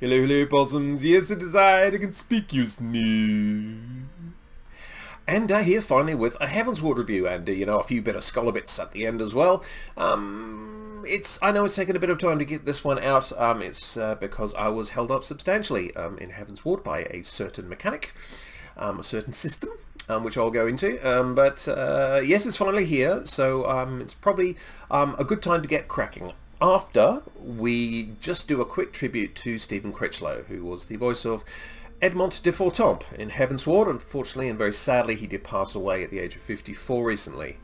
Hello, hello, possums. Yes, it is I that can speak you, Snoo. And here finally with a Heavensward review and, a few bit of scholar bits at the end as well. I know it's taken a bit of time to get this one out. It's because I was held up substantially in Heavensward by a certain mechanic, a certain system, which I'll go into. But yes, it's finally here, so it's probably a good time to get cracking. After we just do a quick tribute to Stephen Critchlow, who was the voice of Edmont de Fortemps in Heavensward. Unfortunately and very sadly, he did pass away at the age of 54 recently.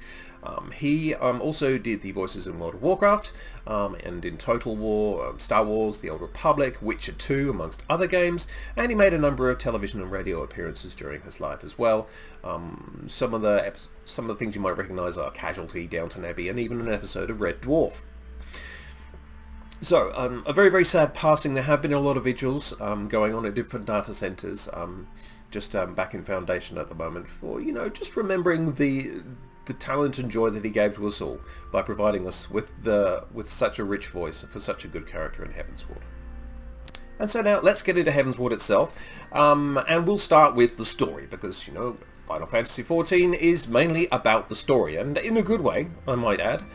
He also did the voices in World of Warcraft, and in Total War, Star Wars, The Old Republic, Witcher 2, amongst other games, and he made a number of television and radio appearances during his life as well. Some of the things you might recognise are Casualty, Downton Abbey, and even an episode of Red Dwarf. So, a very, very sad passing. There have been a lot of vigils going on at different data centres, just back in Foundation at the moment, for, just remembering the talent and joy that he gave to us all by providing us with such a rich voice for such a good character in Heavensward. And so now, let's get into Heavensward itself, and we'll start with the story, because, Final Fantasy XIV is mainly about the story, and in a good way, I might add.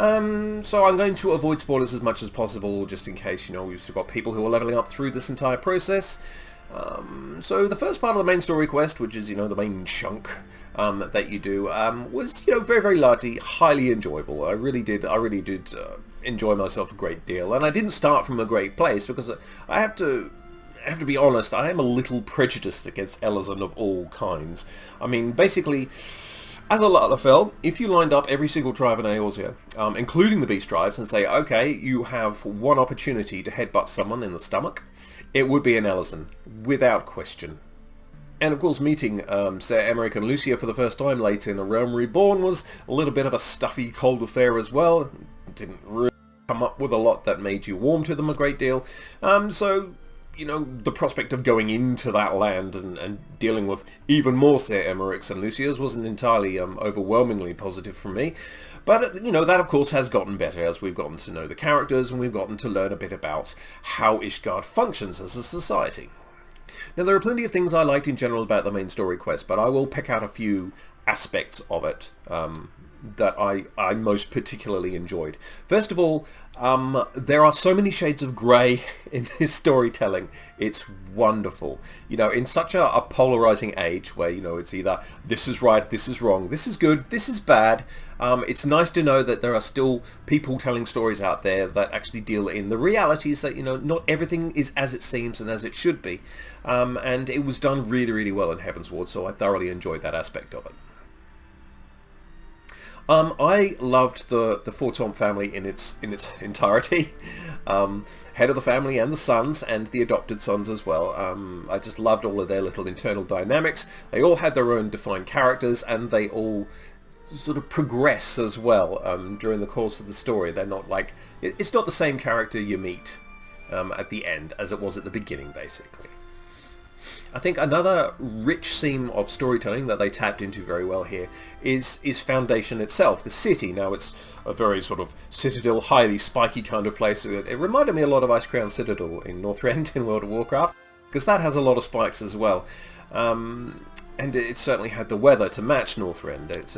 So I'm going to avoid spoilers as much as possible, just in case, we've still got people who are leveling up through this entire process. So the first part of the main story quest, which is, the main chunk that you do, was, very, very largely highly enjoyable. I really did enjoy myself a great deal, and I didn't start from a great place, because I have to be honest, I am a little prejudiced against Elezen of all kinds. I mean, basically, as a Lalafell, if you lined up every single tribe in Eorzea, including the beast tribes, and say, okay, you have one opportunity to headbutt someone in the stomach, it would be an Elezen, without question. And of course, meeting Sir Emmerich and Lucia for the first time late in A Realm Reborn was a little bit of a stuffy, cold affair as well. It didn't really come up with a lot that made you warm to them a great deal. So, the prospect of going into that land and dealing with even more Sir Emmerichs and Lucias wasn't entirely overwhelmingly positive for me. But, that of course has gotten better as we've gotten to know the characters and we've gotten to learn a bit about how Ishgard functions as a society. Now, there are plenty of things I liked in general about the main story quest, but I will pick out a few aspects of it that I most particularly enjoyed. First of all, there are so many shades of grey in this storytelling. It's wonderful. In such a polarizing age where, it's either this is right, this is wrong, this is good, this is bad. It's nice to know that there are still people telling stories out there that actually deal in the realities that, not everything is as it seems and as it should be. And it was done really, really well in Heavensward, so I thoroughly enjoyed that aspect of it. I loved the Fortemps family in its entirety. Head of the family and the sons and the adopted sons as well. I just loved all of their little internal dynamics. They all had their own defined characters and they all sort of progress as well during the course of the story. They're not like... It's not the same character you meet at the end as it was at the beginning, basically. I think another rich theme of storytelling that they tapped into very well here is Foundation itself, the city. Now, it's a very sort of citadel, highly spiky kind of place. It reminded me a lot of Icecrown Citadel in Northrend in World of Warcraft, because that has a lot of spikes as well. And it certainly had the weather to match Northrend. It's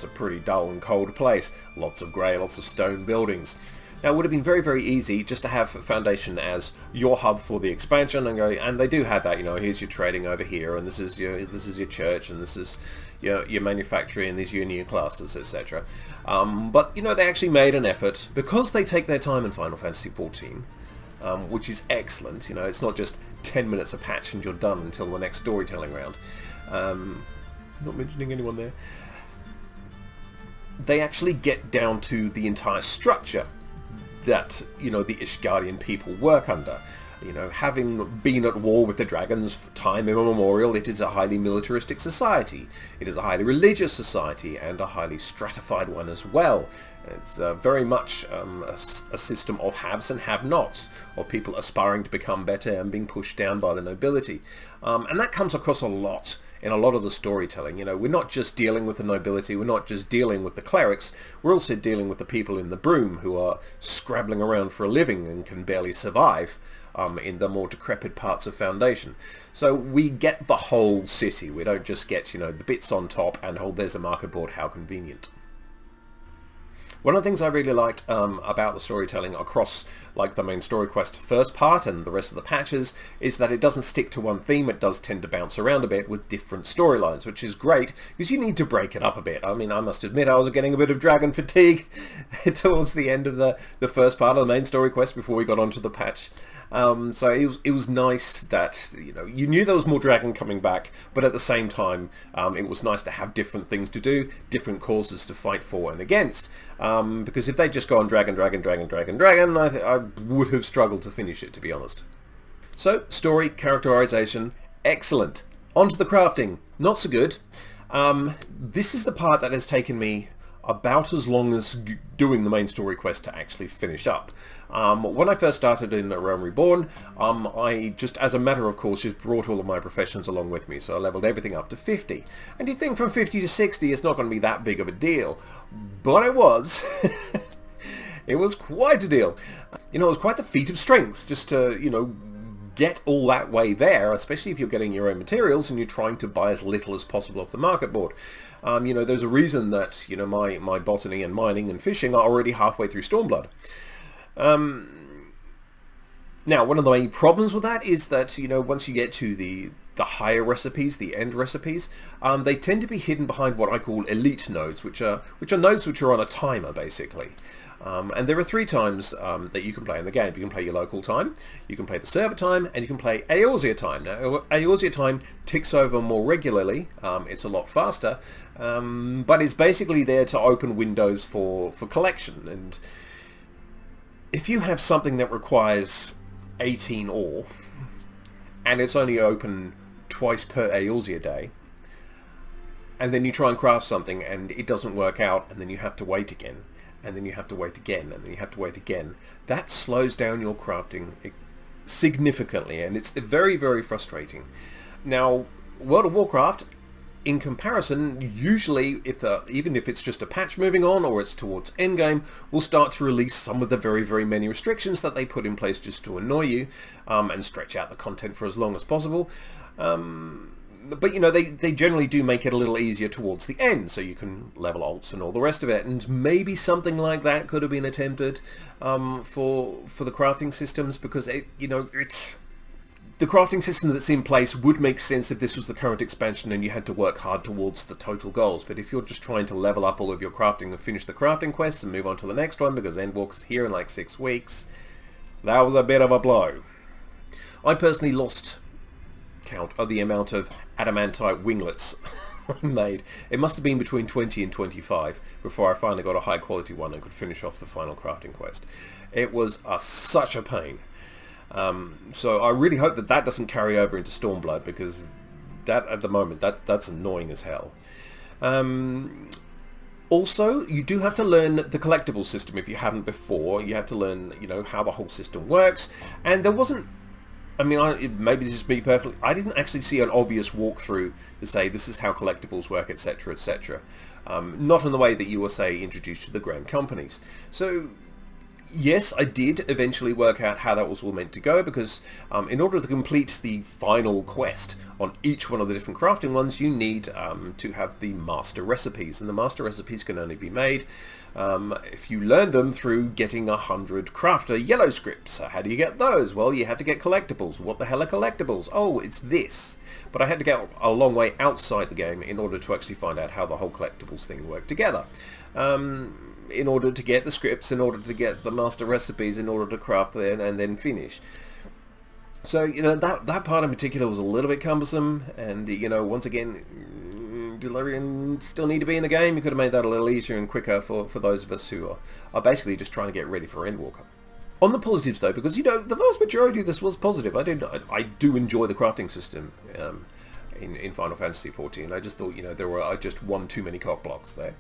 a pretty dull and cold place. Lots of grey, lots of stone buildings. Now, it would have been very, very easy just to have Foundation as your hub for the expansion and go, and they do have that, here's your trading over here, and this is your church, and this is your manufacturing, and these are your new classes, etc. But, they actually made an effort, because they take their time in Final Fantasy XIV, which is excellent. It's not just 10 minutes a patch and you're done until the next storytelling round. Not mentioning anyone there. They actually get down to the entire structure that, the Ishgardian people work under. Having been at war with the dragons for time immemorial, it is a highly militaristic society. It is a highly religious society, and a highly stratified one as well. It's very much a system of haves and have-nots, of people aspiring to become better and being pushed down by the nobility. And that comes across a lot in a lot of the storytelling. You know, we're not just dealing with the nobility, we're not just dealing with the clerics, we're also dealing with the people in the broom who are scrabbling around for a living and can barely survive in the more decrepit parts of Foundation. So we get the whole city, we don't just get, you know, the bits on top and, oh, there's a market board, how convenient. One of the things I really liked about the storytelling across like the main story quest first part and the rest of the patches is that it doesn't stick to one theme. It does tend to bounce around a bit with different storylines, which is great because you need to break it up a bit. I mean, I must admit I was getting a bit of dragon fatigue towards the end of the first part of the main story quest before we got onto the patch. So it was nice that, you know, you knew there was more dragon coming back, but at the same time it was nice to have different things to do, different causes to fight for and against, because if they just go on dragon, I would have struggled to finish it, to be honest. So, story, characterization, excellent. On to the crafting, not so good. This is the part that has taken me about as long as doing the main story quest to actually finish up. When I first started in Realm Reborn, I just, as a matter of course, just brought all of my professions along with me, so I leveled everything up to 50. And you think from 50 to 60 it's not going to be that big of a deal, but it was. It was quite a deal. You know, it was quite the feat of strength just to, you know, get all that way there, especially if you're getting your own materials and you're trying to buy as little as possible off the market board. You know, there's a reason that, you know, my botany and mining and fishing are already halfway through Stormblood. Now, one of the main problems with that is that, you know, once you get to the higher recipes, the end recipes, they tend to be hidden behind what I call elite nodes, which are nodes which are on a timer, basically. And there are 3 times that you can play in the game. You can play your local time, you can play the server time, and you can play Eorzea time. Now, Eorzea time ticks over more regularly, it's a lot faster, but it's basically there to open windows for collection. And if you have something that requires 18 ore, and it's only open twice per Eorzea day, and then you try and craft something and it doesn't work out, and then you have to wait again, and then you have to wait again, and then you have to wait again, that slows down your crafting significantly, and it's very, very frustrating. Now, World of Warcraft, in comparison, usually, even if it's just a patch moving on or it's towards endgame, will start to release some of the very, very many restrictions that they put in place just to annoy you and stretch out the content for as long as possible. But, you know, they generally do make it a little easier towards the end, so you can level alts and all the rest of it, and maybe something like that could have been attempted for the crafting systems, because, the crafting system that's in place would make sense if this was the current expansion and you had to work hard towards the total goals. But if you're just trying to level up all of your crafting and finish the crafting quests and move on to the next one because Endwalker's here in like 6 weeks, that was a bit of a blow. I personally lost count of the amount of adamantite winglets I made. It must have been between 20 and 25 before I finally got a high quality one and could finish off the final crafting quest. It was such a pain. So I really hope that doesn't carry over into Stormblood, because that at the moment that's annoying as hell. Also, you do have to learn the collectible system if you haven't before. You have to learn, you know, how the whole system works, and there wasn't, I mean, maybe this is me perfectly, I didn't actually see an obvious walkthrough to say this is how collectibles work, etc, etc. Not in the way that you were, say, introduced to the grand companies. So yes, I did eventually work out how that was all meant to go, because in order to complete the final quest on each one of the different crafting ones, you need to have the master recipes, and the master recipes can only be made if you learn them through getting 100 crafter yellow scripts. So how do you get those? Well, you have to get collectibles. What the hell are collectibles? Oh, it's this. But I had to get a long way outside the game in order to actually find out how the whole collectibles thing worked together. In order to get the scripts, in order to get the master recipes, in order to craft them and then finish. So, you know, that part in particular was a little bit cumbersome, and, you know, once again, Delirium still need to be in the game. You could have made that a little easier and quicker for those of us who are basically just trying to get ready for Endwalker. On the positives though, because, you know, the vast majority of this was positive. I do enjoy the crafting system. in Final Fantasy XIV. I just thought, you know, there were just one too many cock blocks there.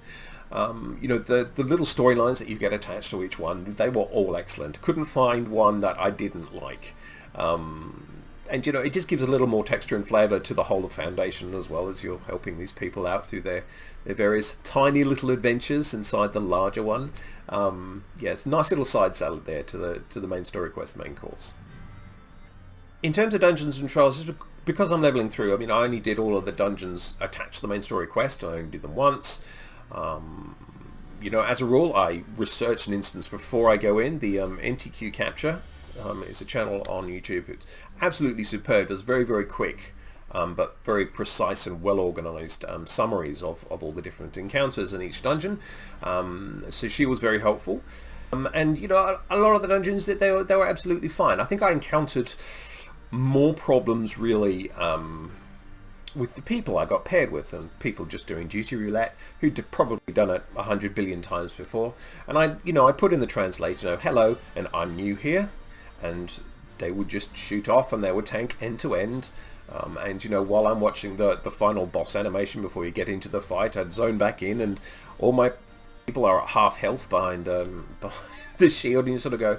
You know, the little storylines that you get attached to each one, they were all excellent. Couldn't find one that I didn't like. And, you know, it just gives a little more texture and flavour to the whole of Foundation, as well as you're helping these people out through their various tiny little adventures inside the larger one. Yeah, it's a nice little side salad there to the main story quest, main course. In terms of dungeons and trials, because I'm leveling through, I mean, I only did all of the dungeons attached to the main story quest. I only did them once. You know, as a rule, I research an instance before I go in. The NTQ Capture is a channel on YouTube. It's absolutely superb. Does very, very quick, but very precise and well-organised summaries of all the different encounters in each dungeon. So she was very helpful. And, you know, a lot of the dungeons, they were absolutely fine. I think I encountered more problems, really, with the people I got paired with, and people just doing duty roulette who'd probably done it 100 billion times before. And I put in the translator, you know, hello, and I'm new here, and they would just shoot off and they would tank end to end. And, you know, while I'm watching the final boss animation before you get into the fight, I'd zone back in, and all my people are at half health behind the shield, and you sort of go,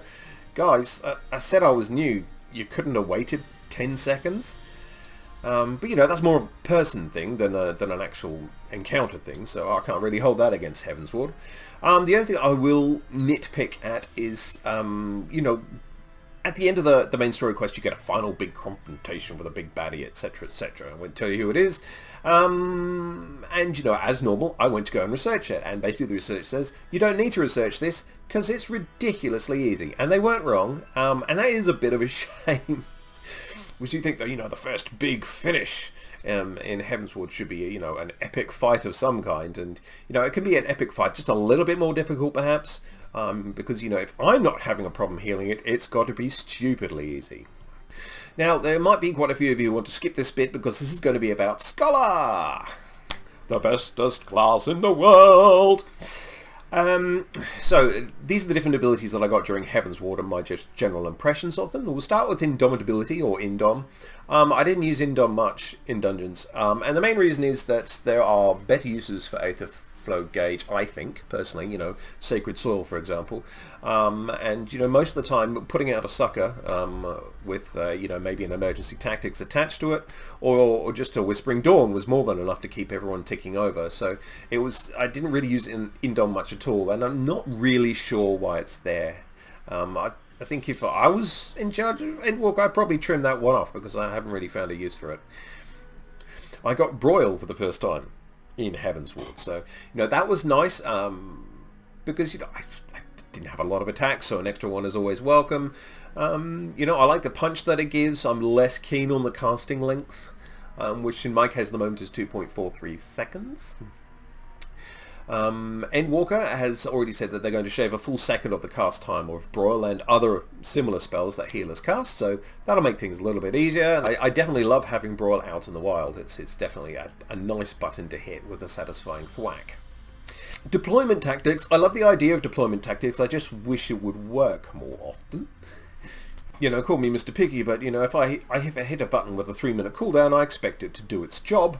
guys, I said I was new. You couldn't have waited 10 seconds? But, you know, that's more of a person thing than an actual encounter thing, so I can't really hold that against Heavensward. The only thing I will nitpick at is, you know, at the end of the main story quest, you get a final big confrontation with a big baddie, etc., etc. I won't tell you who it is. And, you know, as normal, I went to go and research it. And basically the research says, you don't need to research this because it's ridiculously easy. And they weren't wrong. And that is a bit of a shame. Which you think that, you know, the first big finish in Heavensward should be, you know, an epic fight of some kind. And, you know, it can be an epic fight, just a little bit more difficult perhaps. Because, you know, if I'm not having a problem healing it, it's got to be stupidly easy. Now, there might be quite a few of you who want to skip this bit because this is going to be about Scholar! The bestest class in the world! So, these are the different abilities that I got during Heavensward and my just general impressions of them. We'll start with Indomitability, or Indom. I didn't use Indom much in dungeons, and the main reason is that there are better uses for Aetherflow gauge, I think, personally, you know, Sacred Soil, for example. And, you know, most of the time, putting out a sucker with, you know, maybe an emergency tactics attached to it, or just a Whispering Dawn was more than enough to keep everyone ticking over. So it was, I didn't really use it in Indom much at all, and I'm not really sure why it's there. I think if I was in charge of Endwalk, I'd probably trim that one off because I haven't really found a use for it. I got Broil for the first time in Heavensward, so, you know, that was nice, because, you know, I didn't have a lot of attacks, so an extra one is always welcome. You know, I like the punch that it gives. I'm less keen on the casting length, which in my case at the moment is 2.43 seconds. Endwalker has already said that they're going to shave a full second of the cast time of Broil and other similar spells that healers cast, so that'll make things a little bit easier. I definitely love having Broil out in the wild. It's definitely a nice button to hit with a satisfying thwack. Deployment tactics. I love the idea of deployment tactics. I just wish it would work more often. You know, call me Mr. Picky, but, you know, if I hit a button with a 3-minute cooldown, I expect it to do its job.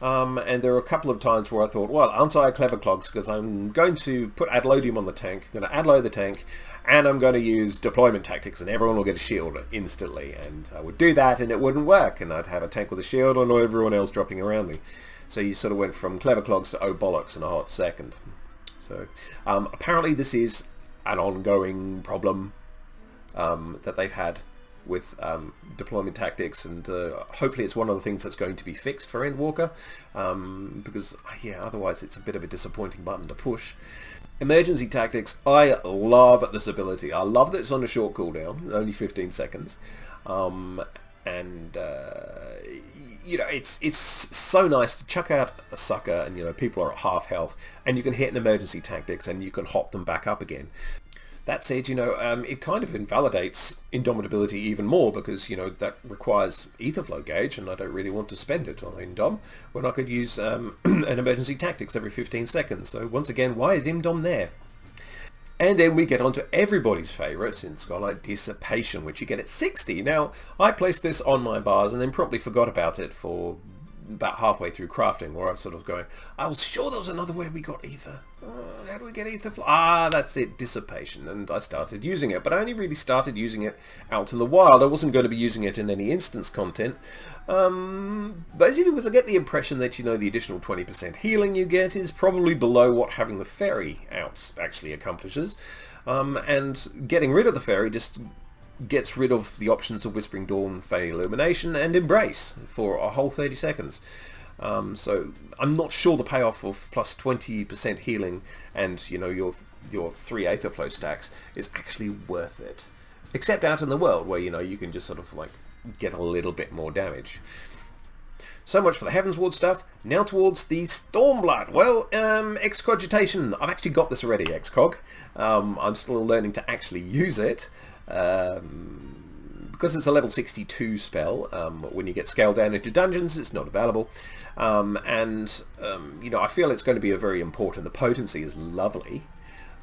And there were a couple of times where I thought, well, aren't I a clever clogs, because I'm going to put Adloadium on the tank, I'm going to Adlo the tank, and I'm going to use deployment tactics, and everyone will get a shield instantly. And I would do that, and it wouldn't work, and I'd have a tank with a shield, and everyone else dropping around me. So you sort of went from clever clogs to oh bollocks in a hot second. So apparently this is an ongoing problem that they've had with deployment tactics, and hopefully it's one of the things that's going to be fixed for Endwalker, because, yeah, otherwise it's a bit of a disappointing button to push. Emergency tactics, I love this ability. I love that it's on a short cooldown, only 15 seconds, and you know, it's so nice to chuck out a sucker, and, you know, people are at half health, and you can hit an emergency tactics and you can hop them back up again. That said, you know, it kind of invalidates Indomitability even more, because, you know, that requires Aetherflow gauge, and I don't really want to spend it on Indom when I could use an emergency tactics every 15 seconds. So once again, why is Indom there? And then we get on to everybody's favourite in Scholar, Dissipation, which you get at 60. Now, I placed this on my bars and then promptly forgot about it for about halfway through crafting, where I was sort of going, I was sure there was another way we got ether. How do we get Aetherflow? Ah, that's it, dissipation. And I started using it, but I only really started using it out in the wild. I wasn't going to be using it in any instance content. Basically because I get the impression that, you know, the additional 20% healing you get is probably below what having the fairy out actually accomplishes. And getting rid of the fairy just gets rid of the options of Whispering Dawn, Fey Illumination, and Embrace for a whole 30 seconds. So I'm not sure the payoff of plus 20% healing and, you know, your 3 Aetherflow stacks is actually worth it. Except out in the world where, you know, you can just sort of like get a little bit more damage. So much for the Heavensward stuff. Now towards the Stormblood. Well, Excogitation. I've actually got this already, Excog. I'm still learning to actually use it. Because it's a level 62 spell, when you get scaled down into dungeons, it's not available. You know, I feel it's going to be a very important. The potency is lovely.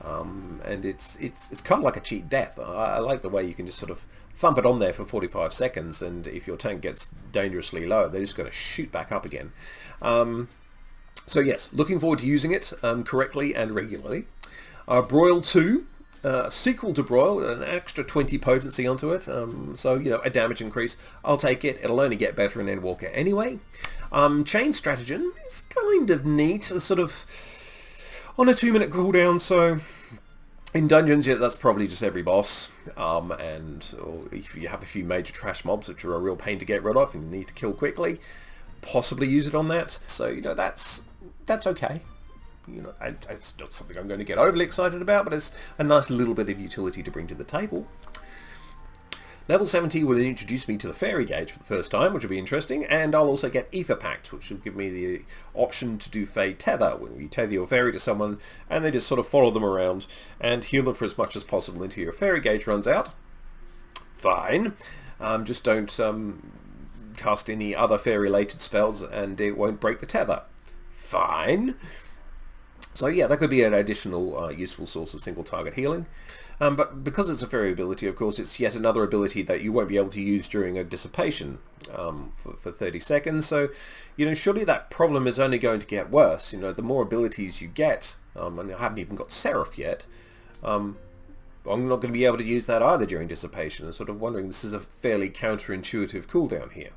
And it's kind of like a cheat death. I like the way you can just sort of thump it on there for 45 seconds, and if your tank gets dangerously low, they're just going to shoot back up again. So yes, looking forward to using it correctly and regularly. Broil 2, sequel to Broil, an extra 20 potency onto it, so, you know, a damage increase. I'll take it. It'll only get better in Endwalker anyway. Chain Stratagem is kind of neat, sort of on a 2-minute cooldown, so in dungeons, yeah, that's probably just every boss, or if you have a few major trash mobs which are a real pain to get rid of and you need to kill quickly, possibly use it on that. So, you know, that's okay. You know, it's not something I'm going to get overly excited about, but it's a nice little bit of utility to bring to the table. Level 70 will introduce me to the Fairy Gauge for the first time, which will be interesting, and I'll also get Ether Pact, which will give me the option to do Fey Tether, when you tether your fairy to someone, and they just sort of follow them around and heal them for as much as possible until your Fairy Gauge runs out. Fine. Just don't cast any other fairy-related spells, and it won't break the tether. Fine. So yeah, that could be an additional useful source of single target healing. But because it's a fairy ability, of course, it's yet another ability that you won't be able to use during a dissipation for 30 seconds. So, you know, surely that problem is only going to get worse. You know, the more abilities you get, and I haven't even got Seraph yet, I'm not going to be able to use that either during dissipation. I'm sort of wondering, this is a fairly counterintuitive cooldown here.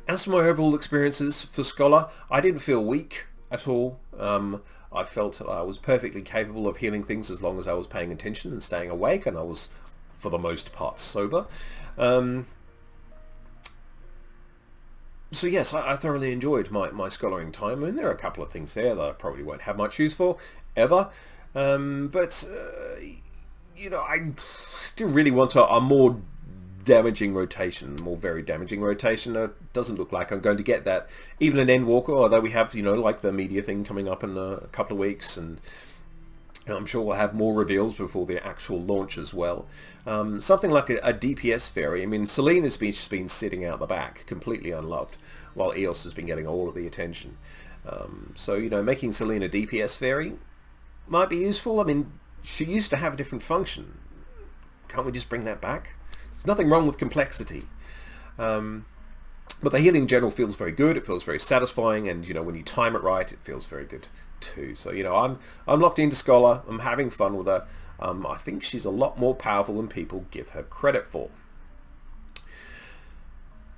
As for my overall experiences for Scholar, I didn't feel weak at all. I felt I was perfectly capable of healing things as long as I was paying attention and staying awake, and I was, for the most part, sober. So yes, I thoroughly enjoyed my scholaring time. I mean, there are a couple of things there that I probably won't have much use for, ever. But you know, I still really want a more damaging rotation, more very damaging rotation. It doesn't look like I'm going to get that even in Endwalker, although we have, you know, like the media thing coming up in a couple of weeks, and I'm sure we'll have more reveals before the actual launch as well. Something like a DPS fairy. I mean, Selene has just been sitting out the back, completely unloved, while Eos has been getting all of the attention. So, you know, making Selene a DPS fairy might be useful. I mean, she used to have a different function. Can't we just bring that back? There's nothing wrong with complexity. But the healing in general feels very good. It feels very satisfying, and, you know, when you time it right, it feels very good too. So, you know, I'm locked into Scholar. I'm having fun with her. I think she's a lot more powerful than people give her credit for.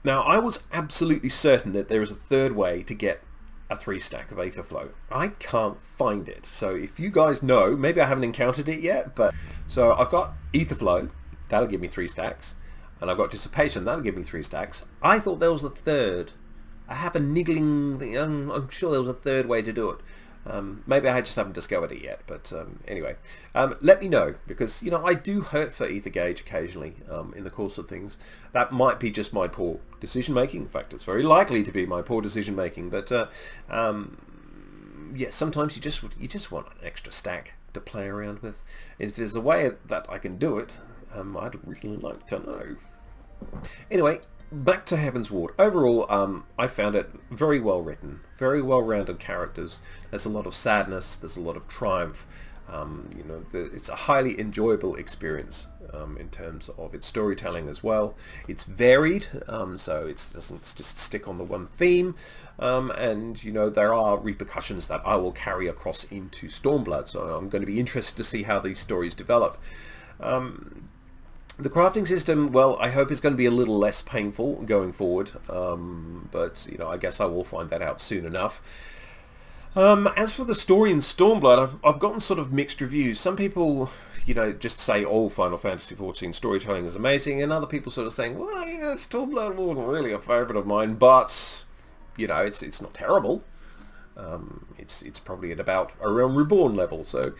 Now, I was absolutely certain that there is a third way to get a 3-stack of Aetherflow. I can't find it. So if you guys know, maybe I haven't encountered it yet, but so I've got Aetherflow. That'll give me 3 stacks. And I've got Dissipation. That'll give me 3 stacks. I thought there was a third. I have a niggling thing. I'm sure there was a third way to do it. Maybe I just haven't discovered it yet. But anyway, let me know. Because, you know, I do hurt for Ether Gauge occasionally in the course of things. That might be just my poor decision making. In fact, it's very likely to be my poor decision making. But yeah, sometimes you just want an extra stack to play around with. If there's a way that I can do it, I'd really like to know. Anyway, back to Heavensward. Overall, I found it very well written, very well rounded characters. There's a lot of sadness, there's a lot of triumph, It's a highly enjoyable experience in terms of its storytelling as well. It's varied, so it doesn't just stick on the one theme, and there are repercussions that I will carry across into Stormblood, so I'm going to be interested to see how these stories develop. The crafting system, well, I hope it's going to be a little less painful going forward, but I guess I will find that out soon enough. As for the story in Stormblood, I've gotten sort of mixed reviews. Some people, just say, oh, Final Fantasy XIV storytelling is amazing, and other people sort of saying, well, Stormblood wasn't really a favourite of mine, but, it's not terrible. It's probably at about a Realm Reborn level, so,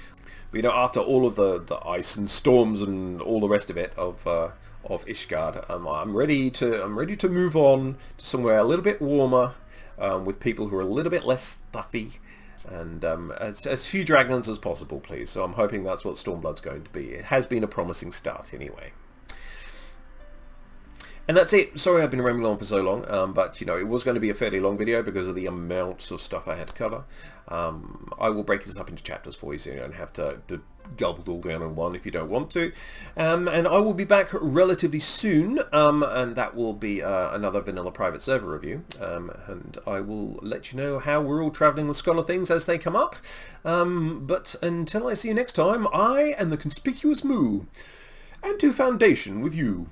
after all of the ice and storms and all the rest of it of Ishgard, I'm ready to move on to somewhere a little bit warmer, with people who are a little bit less stuffy, and as few dragons as possible, please. So I'm hoping that's what Stormblood's going to be. It has been a promising start anyway. And that's it. Sorry I've been rambling on for so long, but it was going to be a fairly long video because of the amounts of stuff I had to cover. I will break this up into chapters for you so you don't have to gulp it all down in one if you don't want to. And I will be back relatively soon, and that will be another vanilla private server review. And I will let you know how we're all travelling with Scholar things as they come up. But until I see you next time, I am the Conspicuous Moo, and to Foundation with you.